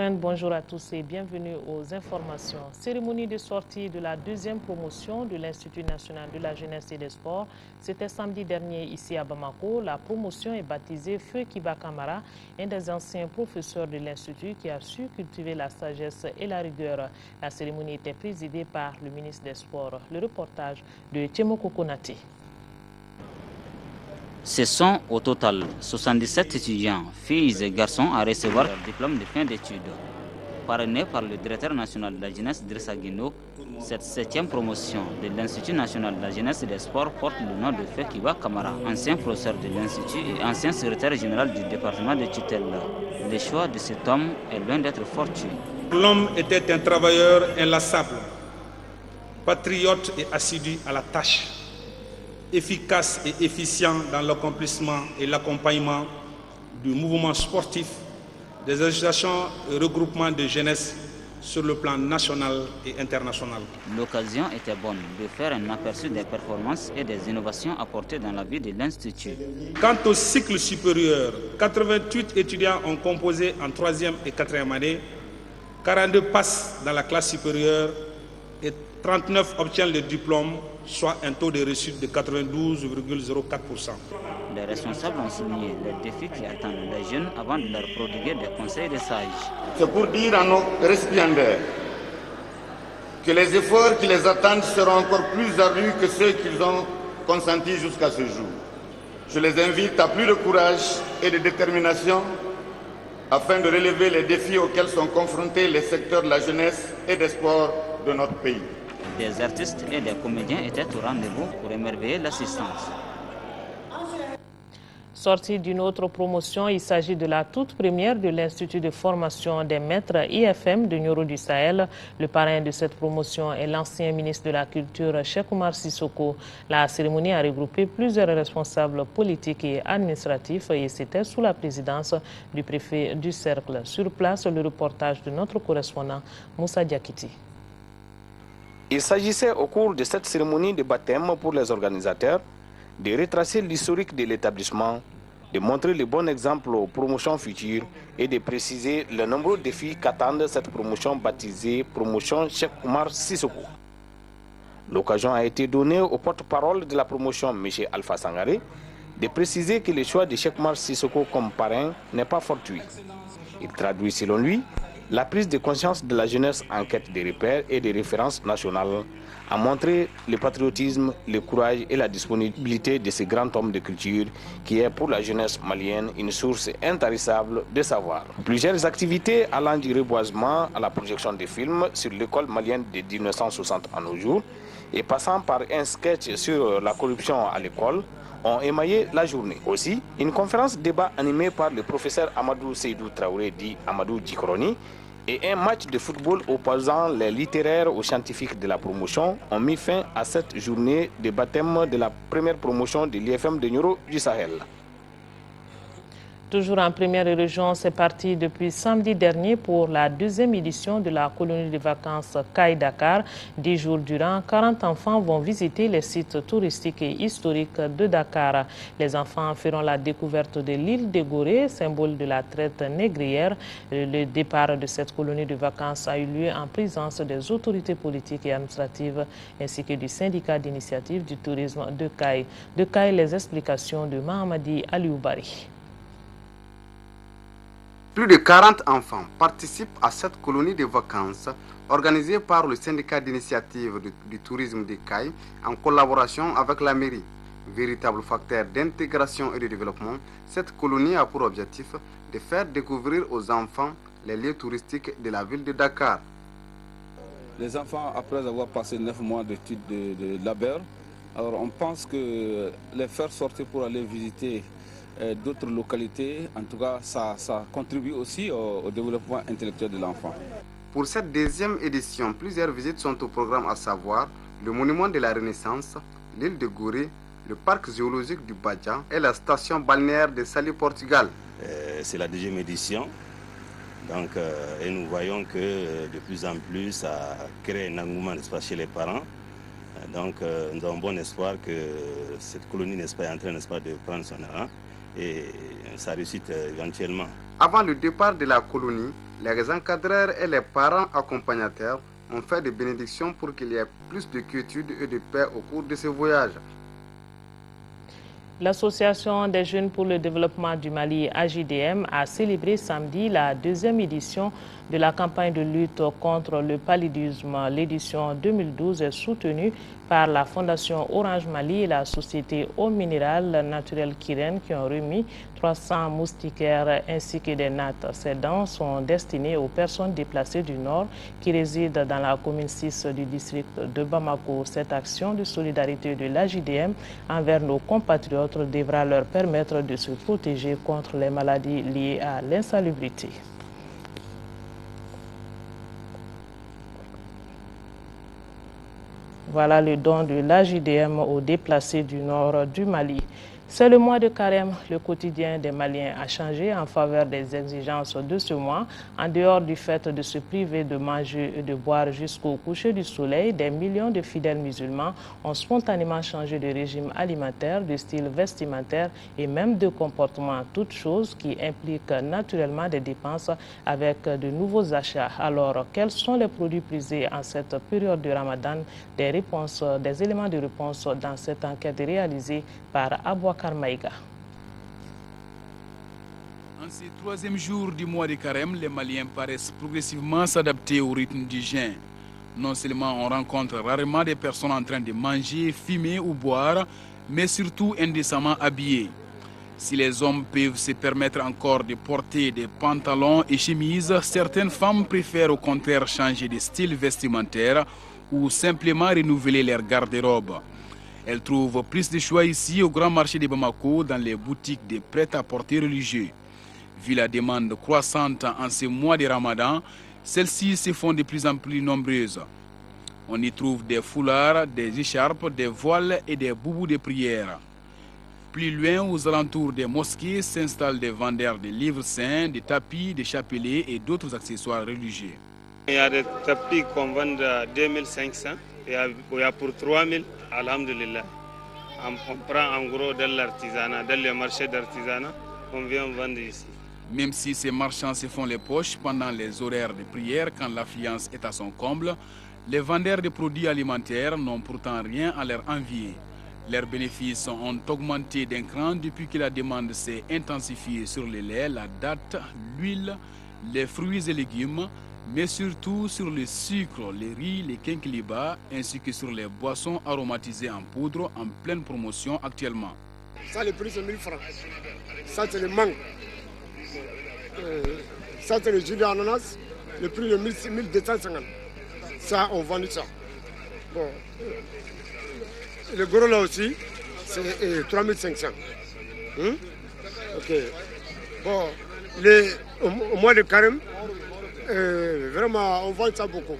Friend, bonjour à tous et bienvenue aux informations. Cérémonie de sortie de la deuxième promotion de l'Institut national de la jeunesse et des sports. C'était samedi dernier ici à Bamako. La promotion est baptisée Feu Kiba Kamara, un des anciens professeurs de l'Institut qui a su cultiver la sagesse et la rigueur. La cérémonie était présidée par le ministre des Sports. Le reportage de Tchemoko Konate. Ce sont au total 77 étudiants, filles et garçons à recevoir leur diplôme de fin d'études. Parrainé par le directeur national de la jeunesse Drissa Guino, cette 7e promotion de l'Institut national de la jeunesse et des sports porte le nom de Feu Kiba Kamara, ancien professeur de l'Institut et ancien secrétaire général du département de tutelle. Le choix de cet homme est loin d'être fortuit. L'homme était un travailleur inlassable, patriote et assidu à la tâche, efficace et efficient dans l'accomplissement et l'accompagnement du mouvement sportif, des associations et regroupements de jeunesse sur le plan national et international. L'occasion était bonne de faire un aperçu des performances et des innovations apportées dans la vie de l'Institut. Quant au cycle supérieur, 88 étudiants ont composé en 3e et 4e année, 42 passent dans la classe supérieure et 39 obtiennent le diplôme, soit un taux de réussite de 92,04%. Les responsables ont souligné les défis qui attendent les jeunes avant de leur prodiguer des conseils de sages. C'est pour dire à nos récipiendaires que les efforts qui les attendent seront encore plus ardus que ceux qu'ils ont consentis jusqu'à ce jour. Je les invite à plus de courage et de détermination afin de relever les défis auxquels sont confrontés les secteurs de la jeunesse et des sports de notre pays. Des artistes et des comédiens étaient au rendez-vous pour émerveiller l'assistance. Sortie d'une autre promotion, il s'agit de la toute première de l'Institut de formation des maîtres IFM de Nioro du Sahel. Le parrain de cette promotion est l'ancien ministre de la Culture, Cheikh Oumar Sissoko. La cérémonie a regroupé plusieurs responsables politiques et administratifs et c'était sous la présidence du préfet du Cercle. Sur place, le reportage de notre correspondant Moussa Diakiti. Il s'agissait au cours de cette cérémonie de baptême pour les organisateurs de retracer l'historique de l'établissement, de montrer le bon exemple aux promotions futures et de préciser les nombreux défis qu'attendent cette promotion baptisée Promotion Cheikh Oumar Sissoko. L'occasion a été donnée au porte-parole de la promotion, M. Alpha Sangaré, de préciser que le choix de Cheikh Oumar Sissoko comme parrain n'est pas fortuit. Il traduit selon lui la prise de conscience de la jeunesse en quête de repères et de références nationales a montré le patriotisme, le courage et la disponibilité de ce grand homme de culture qui est pour la jeunesse malienne une source intarissable de savoir. Plusieurs activités allant du reboisement à la projection de films sur l'école malienne de 1960 à nos jours et passant par un sketch sur la corruption à l'école ont émaillé la journée. Aussi, une conférence débat animée par le professeur Amadou Seydou Traoré dit Amadou Djikroni et un match de football opposant les littéraires aux scientifiques de la promotion ont mis fin à cette journée de baptême de la première promotion de l'IFM de Nioro du Sahel. Toujours en première région, c'est parti depuis samedi dernier pour la deuxième édition de la colonie de vacances Kai Dakar. 10 jours durant, 40 enfants vont visiter les sites touristiques et historiques de Dakar. Les enfants feront la découverte de l'île de Gorée, symbole de la traite négrière. Le départ de cette colonie de vacances a eu lieu en présence des autorités politiques et administratives ainsi que du syndicat d'initiative du tourisme de Kai. De Kai, les explications de Mahamadi Alioubari. Plus de 40 enfants participent à cette colonie de vacances organisée par le syndicat d'initiative du tourisme de Kai en collaboration avec la mairie. Véritable facteur d'intégration et de développement, cette colonie a pour objectif de faire découvrir aux enfants les lieux touristiques de la ville de Dakar. Les enfants, après avoir passé 9 mois d'études de labeur, alors on pense que les faire sortir pour aller visiter d'autres localités, en tout cas, ça contribue aussi au développement intellectuel de l'enfant. Pour cette deuxième édition, plusieurs visites sont au programme, à savoir le monument de la Renaissance, l'île de Gorée, le parc zoologique du Badja et la station balnéaire de Saly, Portugal. C'est la deuxième édition, donc, et nous voyons que de plus en plus, ça crée un engouement chez les parents. Donc, nous avons bon espoir que cette colonie n'est pas en train de prendre son élan et ça réussit éventuellement. Avant le départ de la colonie, Les encadreurs et les parents accompagnateurs ont fait des bénédictions pour qu'il y ait plus de quiétude et de paix au cours de ce voyage. L'Association des jeunes pour le développement du Mali, AJDM, a célébré samedi la 2e édition de la campagne de lutte contre le paludisme. L'édition 2012 est soutenue par la Fondation Orange Mali et la société Eau Minérale Naturelle Kiren qui ont remis 300 moustiquaires ainsi que des nattes. Ces dents sont destinées aux personnes déplacées du Nord qui résident dans la commune 6 du district de Bamako. Cette action de solidarité de l'AJDM envers nos compatriotes devra leur permettre de se protéger contre les maladies liées à l'insalubrité. Voilà le don de l'AJDM aux déplacés du nord du Mali. C'est le mois de Carême. Le quotidien des Maliens a changé en faveur des exigences de ce mois. En dehors du fait de se priver de manger et de boire jusqu'au coucher du soleil, des millions de fidèles musulmans ont spontanément changé de régime alimentaire, de style vestimentaire et même de comportement. Toutes choses qui impliquent naturellement des dépenses avec de nouveaux achats. Alors, quels sont les produits prisés en cette période de Ramadan? Des éléments de réponse dans cette enquête réalisée par Abouakar Maïga. En ces 3e jours du mois de Carême, les Maliens paraissent progressivement s'adapter au rythme du jeûne. Non seulement on rencontre rarement des personnes en train de manger, fumer ou boire, mais surtout indécemment habillées. Si les hommes peuvent se permettre encore de porter des pantalons et chemises, certaines femmes préfèrent au contraire changer de style vestimentaire ou simplement renouveler leur garde-robe. Elles trouvent plus de choix ici au grand marché de Bamako dans les boutiques de prêt-à-porter religieux. Vu la demande croissante en ce mois de Ramadan, celles-ci se font de plus en plus nombreuses. On y trouve des foulards, des écharpes, des voiles et des boubous de prière. Plus loin, aux alentours des mosquées, s'installent des vendeurs de livres saints, de tapis, de chapelets et d'autres accessoires religieux. Il y a des tapis qu'on vend à 2500, il y a pour 3000, alhamdulillah. On prend en gros dans l'artisanat, dans le marché d'artisanat, on vient vendre ici. Même si ces marchands se font les poches pendant les horaires de prière quand l'affluence est à son comble, les vendeurs de produits alimentaires n'ont pourtant rien à leur envier. Leurs bénéfices ont augmenté d'un cran depuis que la demande s'est intensifiée sur le lait, la date, l'huile, les fruits et légumes, mais surtout sur le sucre, le riz, les quinquiliba, ainsi que sur les boissons aromatisées en poudre en pleine promotion actuellement. Ça, le prix c'est 1000 francs. Ça, c'est le mangue. Ça, c'est le jus d'ananas. Le prix de 1250. Ça, on vend ça. Bon. Le gros là aussi, c'est 3500. Ok. Bon, au mois de Carême, vraiment, on vend ça beaucoup.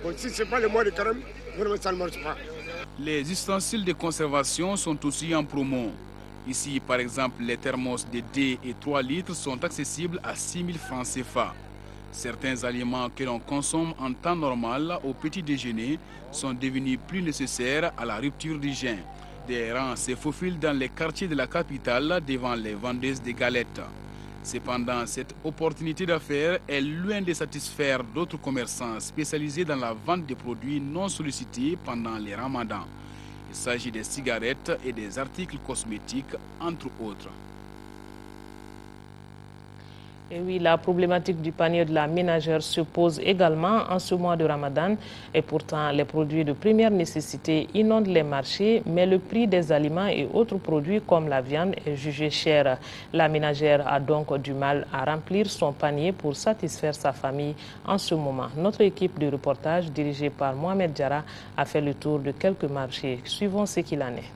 Bon, si ce n'est pas le mois de Carême, vraiment, ça ne marche pas. Les ustensiles de conservation sont aussi en promo. Ici, par exemple, les thermos de 2 et 3 litres sont accessibles à 6 000 francs CFA. Certains aliments que l'on consomme en temps normal au petit déjeuner sont devenus plus nécessaires à la rupture du jeûne. Des rangs se faufilent dans les quartiers de la capitale devant les vendeuses de galettes. Cependant, cette opportunité d'affaires est loin de satisfaire d'autres commerçants spécialisés dans la vente de produits non sollicités pendant les ramadans. Il s'agit des cigarettes et des articles cosmétiques, entre autres. Et oui, la problématique du panier de la ménagère se pose également en ce mois de Ramadan. Et pourtant, les produits de première nécessité inondent les marchés, mais le prix des aliments et autres produits comme la viande est jugé cher. La ménagère a donc du mal à remplir son panier pour satisfaire sa famille en ce moment. Notre équipe de reportage, dirigée par Mohamed Diarra, a fait le tour de quelques marchés. Suivons ce qu'il en est.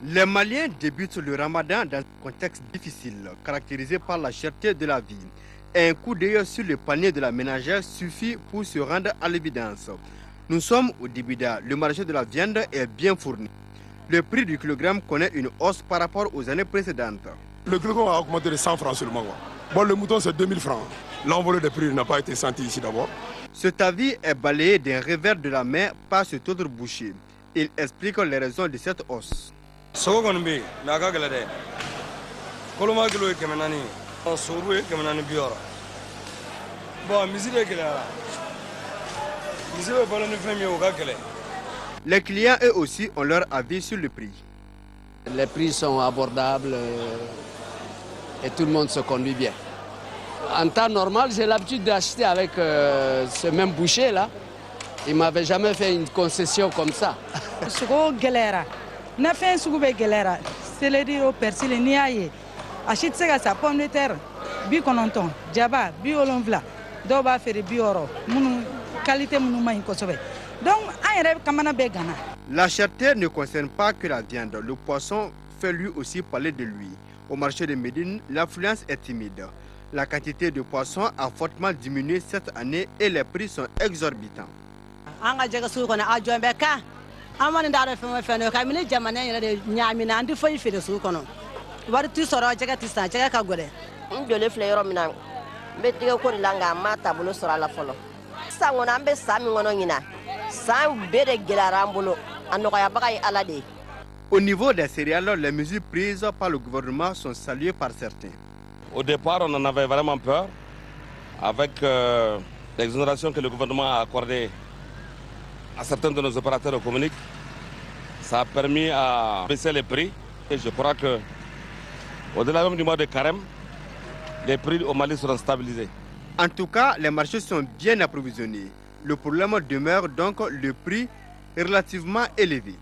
Les Maliens débutent le Ramadan dans un contexte difficile, caractérisé par la cherté de la vie. Un coup d'œil sur le panier de la ménagère suffit pour se rendre à l'évidence. Nous sommes au Dibida, le marché de la viande est bien fourni. Le prix du kilogramme connaît une hausse par rapport aux années précédentes. Le kilogramme a augmenté de 100 francs seulement. Bon, le mouton c'est 2000 francs. L'envolée des prix n'a pas été senti ici d'abord. Cet avis est balayé d'un revers de la main par cet autre boucher. Il explique les raisons de cette hausse. Les clients, eux aussi, ont leur avis sur le prix. Les prix sont abordables et tout le monde se conduit bien. En temps normal, j'ai l'habitude d'acheter avec ce même boucher-là. Il ne m'avait jamais fait une concession comme ça. Céleri au persil ni a ye achite se ka sa pomme de terre bi kononton jaba bi olonvla dɔw b'a feere bi wɔɔrɔ minnu qualité minnu man ɲi kosɛbɛ donc an yɛrɛ kamana bɛ gana. La cherté ne concerne pas que la viande. Le poisson fait lui aussi parler de lui. Au marché de Médine, l'affluence est timide. La quantité de poissons a fortement diminué cette année et les prix sont exorbitants. Amani dara fɛn fɛn ka mini jamana yɛrɛ de ɲaamina an tɛ foyi feere sugu kɔnɔ wari ti sɔrɔ jɛgɛ ti san jɛgɛ ka gɛlɛn n jɔlen filɛ yɔrɔ min na n bɛ tigɛ ko de la nka n ma taabolo sɔrɔ a la fɔlɔ sisan kɔni an bɛ san min kɔnɔ ɲina san bɛɛ de gɛlɛyara an bolo a nɔgɔyabaga ye ala de ye. Au niveau des céréales, les mesures prises par le gouvernement sont saluées par certains. Au départ, on en avait vraiment peur avec l'exonération que le gouvernement a accordée à certains de nos opérateurs économiques. Ça a permis à baisser les prix et je crois que au-delà même du mois de carême, les prix au Mali seront stabilisés. En tout cas, les marchés sont bien approvisionnés. Le problème demeure donc le prix relativement élevé.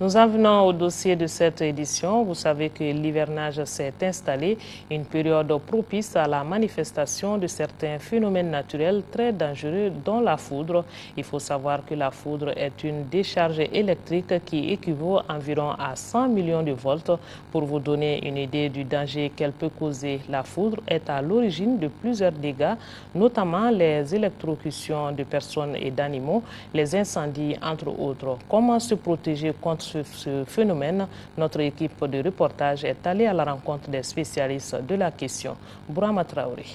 Nous en venons au dossier de cette édition. Vous savez que l'hivernage s'est installé, une période propice à la manifestation de certains phénomènes naturels très dangereux, dont la foudre. Il faut savoir que la foudre est une décharge électrique qui équivaut environ à 100 millions de volts. Pour vous donner une idée du danger qu'elle peut causer, la foudre est à l'origine de plusieurs dégâts, notamment les électrocutions de personnes et d'animaux, les incendies, entre autres. Comment se protéger contre ce phénomène? Notre équipe de reportage est allée à la rencontre des spécialistes de la question. Bourama Traoré.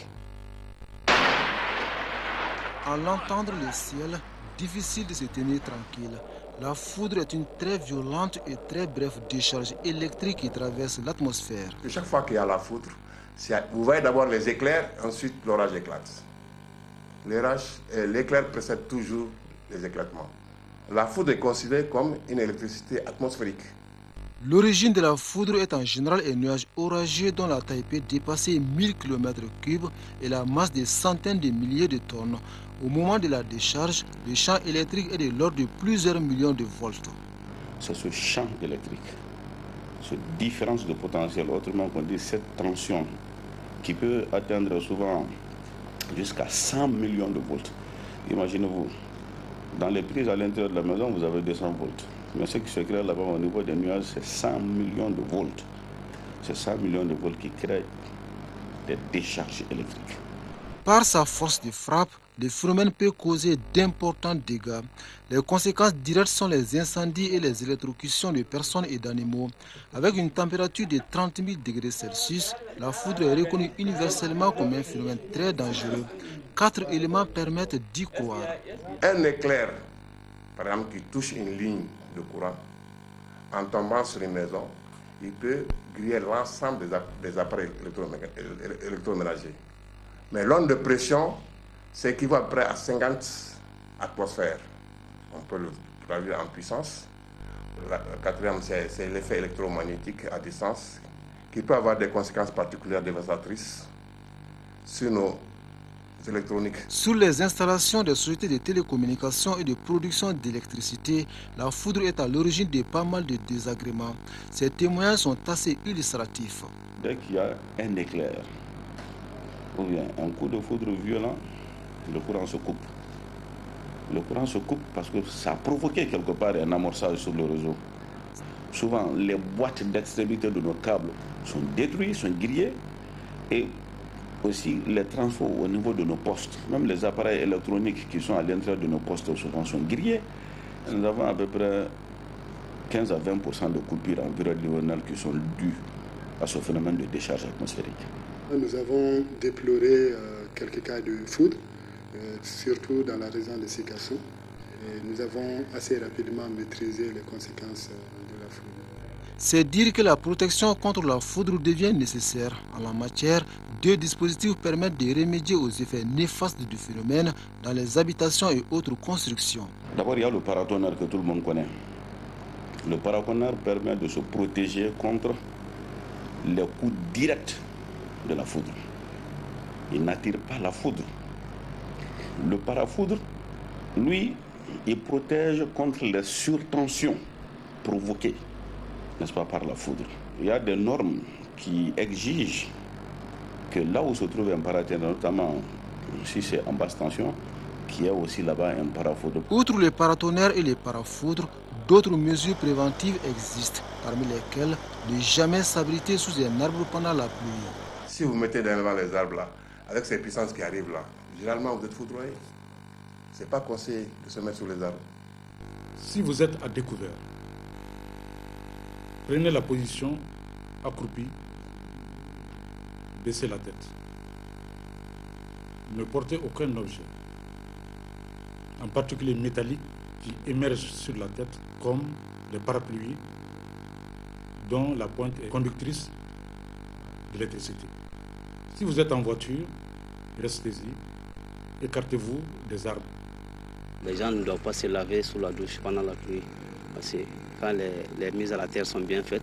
À l'entendre le ciel, difficile de se tenir tranquille. La foudre est une très violente et très brève décharge électrique qui traverse l'atmosphère. Chaque fois qu'il y a la foudre, vous voyez d'abord les éclairs, ensuite l'orage éclate. L'éclair précède toujours les éclatements. La foudre est considérée comme une électricité atmosphérique. L'origine de la foudre est en général un nuage orageux dont la taille peut dépasser 1000 km3 et la masse de centaines de milliers de tonnes. Au moment de la décharge, le champ électrique est de l'ordre de plusieurs millions de volts. C'est ce champ électrique, cette différence de potentiel, autrement dit cette tension qui peut atteindre souvent jusqu'à 100 millions de volts. Imaginez-vous. Dans les prises à l'intérieur de la maison, vous avez 200 volts. Mais ce qui se crée là-bas au niveau des nuages, c'est 100 millions de volts. C'est 100 millions de volts qui créent des décharges électriques. Par sa force de frappe, le phénomène peut causer d'importants dégâts. Les conséquences directes sont les incendies et les électrocutions de personnes et d'animaux. Avec une température de 30 000 degrés Celsius, la foudre est reconnue universellement comme un phénomène très dangereux. 4 éléments permettent d'y croire. Un éclair, par exemple, qui touche une ligne de courant, en tombant sur une maison, il peut griller l'ensemble des appareils électroménagers. Mais l'onde de pression, c'est équivaut à peu près à 50 atmosphères. On peut le traduire en puissance. La quatrième, c'est l'effet électromagnétique à distance, qui peut avoir des conséquences particulières dévastatrices sur nos électroniques. Sous les installations des sociétés de télécommunications et de production d'électricité, la foudre est à l'origine de pas mal de désagréments. Ces témoignages sont assez illustratifs. Dès qu'il y a un éclair ou bien un coup de foudre violent, le courant se coupe. Le courant se coupe parce que ça a provoqué quelque part un amorçage sur le réseau. Souvent, les boîtes d'extrémité de nos câbles sont détruites, sont grillées, et aussi les transferts au niveau de nos postes. Même les appareils électroniques qui sont à l'intérieur de nos postes souvent sont grillés. Nous avons à peu près 15 à 20% de coupures environnementales qui sont dues à ce phénomène de décharge atmosphérique. Nous avons déploré quelques cas de foudre, surtout dans la région de Sikassou. Et nous avons assez rapidement maîtrisé les conséquences de la foudre. C'est dire que la protection contre la foudre devient nécessaire. En la matière, 2 dispositifs permettent de remédier aux effets néfastes du phénomène dans les habitations et autres constructions. D'abord, il y a le paratonnerre que tout le monde connaît. Le paratonnerre permet de se protéger contre les coups directs de la foudre. Il n'attire pas la foudre. Le parafoudre, lui, il protège contre les surtensions provoquées, n'est-ce pas, par la foudre. Il y a des normes qui exigent que là où se trouve un paratonnerre, notamment si c'est en basse tension, qu'il y ait aussi là-bas un parafoudre. Outre les paratonnerres et les parafoudres, d'autres mesures préventives existent, parmi lesquelles ne jamais s'abriter sous un arbre pendant la pluie. Si vous mettez devant les arbres là, avec ces puissances qui arrivent là, généralement vous êtes foudroyé. Ce n'est pas conseillé de se mettre sous les arbres. Si vous êtes à découvert, prenez la position accroupie, baissez la tête. Ne portez aucun objet, en particulier métallique, qui émerge sur la tête, comme des parapluies dont la pointe est conductrice d'électricité. Si vous êtes en voiture, restez-y, écartez-vous des arbres. Les gens ne doivent pas se laver sous la douche pendant la pluie, parce que quand les mises à la terre sont bien faites,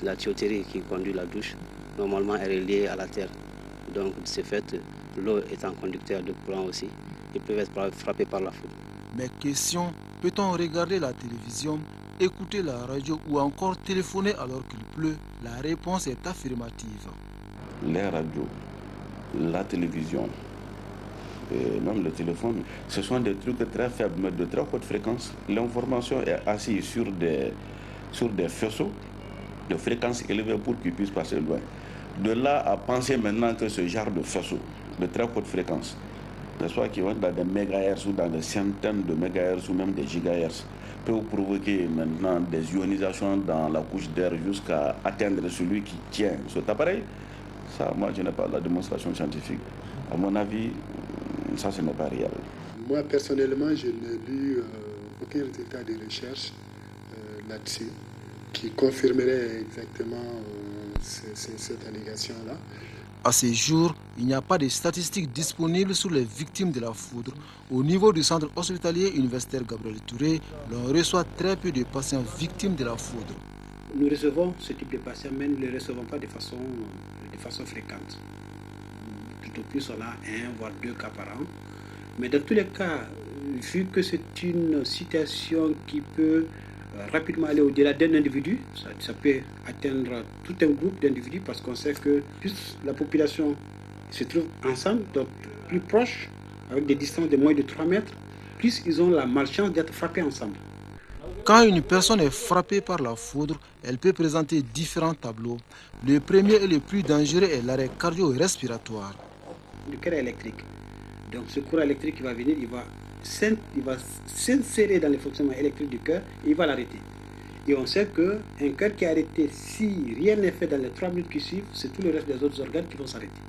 la tuyauterie qui conduit la douche, normalement elle est liée à la terre. Donc de ce fait, l'eau étant conducteur de courant aussi, ils peuvent être frappés par la foudre. Mais question, peut-on regarder la télévision, écouter la radio ou encore téléphoner alors qu'il pleut? La réponse est affirmative. Les radios, la télévision, et même le téléphone, ce sont des trucs très faibles, mais de très haute fréquence. L'information est assise sur des faisceaux de fréquence élevée pour qu'ils puissent passer loin. De là à penser maintenant que ce genre de faisceaux de très haute fréquence, n'est-ce pas, qui vont dans des mégahertz ou dans des centaines de mégahertz ou même des gigahertz, peut provoquer maintenant des ionisations dans la couche d'air jusqu'à atteindre celui qui tient cet appareil. Ça, moi, je n'ai pas la démonstration scientifique. À mon avis, ça, ce n'est pas réel. Moi, personnellement, je n'ai lu aucun résultat de recherche là-dessus qui confirmerait exactement cette allégation-là. À ce jour, il n'y a pas de statistiques disponibles sur les victimes de la foudre. Au niveau du centre hospitalier universitaire Gabriel Touré, l'on reçoit très peu de patients victimes de la foudre. Nous recevons ce type de patients, mais nous ne les recevons pas de façon fréquente. Tout au plus, on a 1 voire 2 cas par an. Mais dans tous les cas, vu que c'est une situation qui peut rapidement aller au-delà d'un individu, ça peut atteindre tout un groupe d'individus parce qu'on sait que plus la population se trouve ensemble, donc plus proche, avec des distances de moins de 3 mètres, plus ils ont la malchance d'être frappés ensemble. Quand une personne est frappée par la foudre, elle peut présenter différents tableaux. Le premier et le plus dangereux est l'arrêt cardio-respiratoire. Le cœur est électrique. Donc ce courant électrique qui va venir, il va s'insérer dans le fonctionnement électrique du cœur et il va l'arrêter. Et on sait qu'un cœur qui est arrêté, si rien n'est fait dans les 3 minutes qui suivent, c'est tout le reste des autres organes qui vont s'arrêter.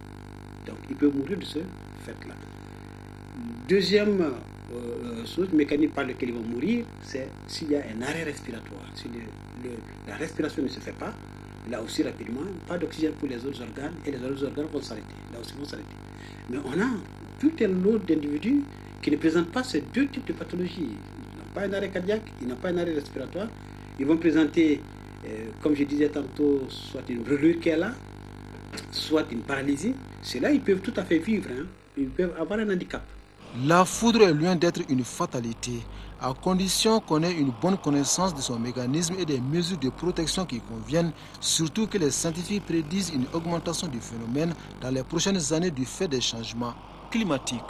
Donc il peut mourir de ce fait-là. Deuxième chose mécanique par laquelle ils vont mourir, c'est s'il y a un arrêt respiratoire. Si la respiration ne se fait pas, là aussi rapidement, pas d'oxygène pour les autres organes et les autres organes vont s'arrêter. Là aussi vont s'arrêter. Mais on a tout un lot d'individus qui ne présentent pas ces 2 types de pathologies. Ils n'ont pas un arrêt cardiaque, ils n'ont pas un arrêt respiratoire. Ils vont présenter, comme je disais tantôt, soit une brûlure qui est là, soit une paralysie. Ceux-là, ils peuvent tout à fait vivre. Ils peuvent avoir un handicap. La foudre est loin d'être une fatalité, à condition qu'on ait une bonne connaissance de son mécanisme et des mesures de protection qui conviennent, surtout que les scientifiques prédisent une augmentation du phénomène dans les prochaines années du fait des changements climatiques.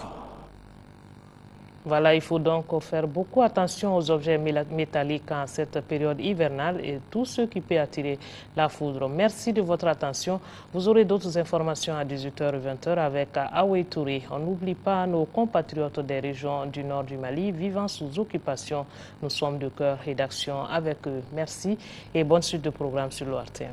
Voilà, il faut donc faire beaucoup attention aux objets métalliques en cette période hivernale et tout ce qui peut attirer la foudre. Merci de votre attention. Vous aurez d'autres informations à 18h et 20h avec Aoué Touré. On n'oublie pas nos compatriotes des régions du nord du Mali vivant sous occupation. Nous sommes de cœur et d'action avec eux. Merci et bonne suite de programme sur l'ORTM.